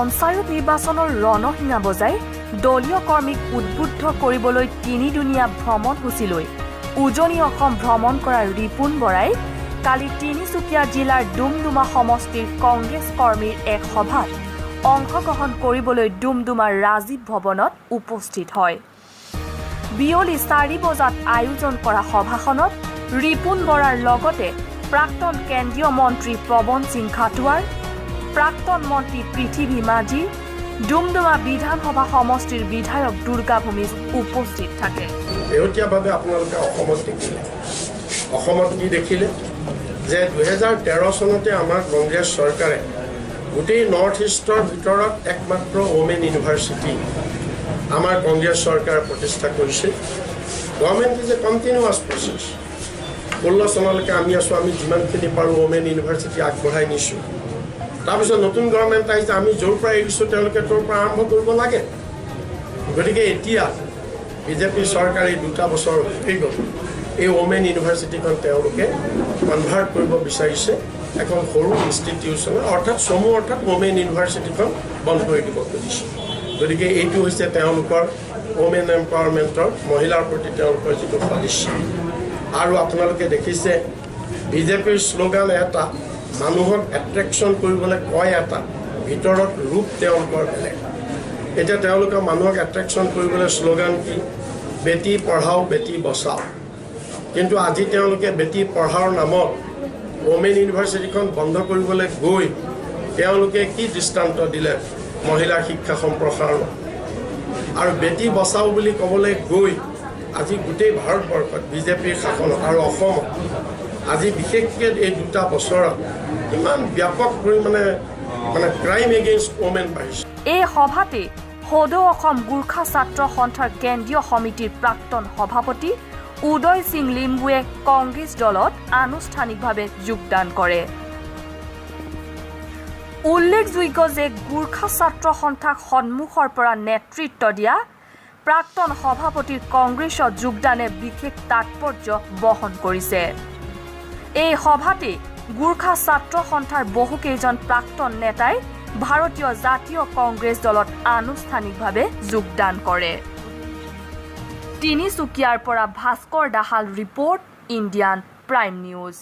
পঞ্চায়ত নিৰ্বাচনৰ ৰণসিঙা বজাই দলীয় কৰ্মীক উদ্বুদ্ধ কৰিবলৈ তিনিদিনীয়া ভ্ৰমণসূচীলৈ উজনি অসম ভ্ৰমণ কৰা ৰিপুণ বৰাই কালি তিনিচুকীয়া জিলাৰ ডুমডুমা সমষ্টিৰ কংগ্ৰেছ কৰ্মীৰ এক সভাত অংশগ্ৰহণ কৰিবলৈ ডুমডুমাৰ ৰাজীৱ ভৱনত উপস্থিত হয়। বিয়লি 4 বজাত আয়োজন কৰা সভাখনত ৰিপুণ বৰাৰ লগতে প্ৰাক্তন কেন্দ্ৰীয় মন্ত্ৰী পৱন সিং খাটুৱাৰ, প্ৰাক্তন মন্ত্ৰী পৃথিৱী মাঝি, ডুমডুমা বিধানসভা সমষ্টিৰ বিধায়ক দুৰ্গা ভূমি উপস্থিত থাকে। শেহতীয়াভাৱে আপোনালোকে অসমত কি দেখিলে যে 2013 চনতে আমাৰ কংগ্ৰেছ চৰকাৰে গোটেই নৰ্থ ইষ্টৰ ভিতৰত একমাত্ৰ ওমেন ইউনিভাৰ্চিটি আমাৰ কংগ্ৰেছ চৰকাৰে প্ৰতিষ্ঠা কৰিছিল। Government is a continuous process. 16 চনলৈকে আমি আছোঁ, আমি যিমানখিনি পাৰোঁ ওমেন ইউনিভাৰ্চিটি আগবঢ়াই নিছোঁ। তাৰপিছত নতুন গভৰ্ণমেণ্ট আহিছে, আমি য'ৰ পৰা এৰিছোঁ তেওঁলোকে তোৰ পৰা আৰম্ভ কৰিব লাগে। গতিকে এতিয়া বিজেপি চৰকাৰে 2 বছৰ হৈ গ'ল, এই ওমেন ইউনিভাৰ্চিটিখন তেওঁলোকে কনভাৰ্ট কৰিব বিচাৰিছে এখন সৰু ইনষ্টিটিউশ্যন, অৰ্থাৎ চমু অৰ্থাৎ ওমেন ইউনিভাৰ্চিটিখন বন্ধ কৰি দিব খুজিছে। গতিকে এইটো হৈছে তেওঁলোকৰ ওমেন এম্পাৱাৰমেণ্টৰ, মহিলাৰ প্ৰতি তেওঁলোকৰ যিটো সদিচ্ছা। আৰু আপোনালোকে দেখিছে বিজেপিৰ শ্লোগান এটা, মানুহক এট্ৰেকশ্যন কৰিবলৈ কয় এটা, ভিতৰত ৰূপ তেওঁলোকৰ বেলেগ। এতিয়া তেওঁলোকে মানুহক এট্ৰেকশ্যন কৰিবলৈ শ্লোগান কি? বেটি পঢ়াও বেটি বচাও। কিন্তু আজি তেওঁলোকে বেটি পঢ়াওৰ নামত ওমেন ইউনিভাৰ্চিটিখন বন্ধ কৰিবলৈ গৈ তেওঁলোকে কি দৃষ্টান্ত দিলে মহিলাৰ শিক্ষা সম্প্ৰসাৰণ? আৰু বেটি বচাও বুলি ক'বলৈ গৈ আজি গোটেই ভাৰতবৰ্ষত বিজেপিৰ শাসনত আৰু অসমত আজি বিশেষকৈ এই 2 বছৰত ইমান ব্যাপক পৰিমাণে ক্ৰাইম এগেইনষ্ট ওমেন বাঢ়িছে। এই সভাতে সদৌ অসম গোৰ্খা ছাত্ৰ সন্থাৰ কেন্দ্ৰীয় সমিতিৰ প্ৰাক্তন সভাপতি উদয় সিং লিম্বুৱে কংগ্ৰেছ দলত আনুষ্ঠানিকভাৱে যোগদান কৰে। উল্লেখযোগ্য যে গোৰ্খা ছাত্ৰ সন্থাক সন্মুখৰ পৰা নেতৃত্ব দিয়া প্ৰাক্তন সভাপতিৰ কংগ্ৰেছত যোগদানে বিশেষ তাৎপৰ্য বহন কৰিছে। এই সভাতে গোৰ্খা ছাত্ৰ সন্থাৰ বহুকেইজন প্ৰাক্তন নেতাই ভাৰতীয় জাতীয় কংগ্ৰেছ দলত আনুষ্ঠানিকভাৱে যোগদান কৰে। তিনিচুকীয়াৰ পৰা Bhaskar Dahal report, Indian prime news.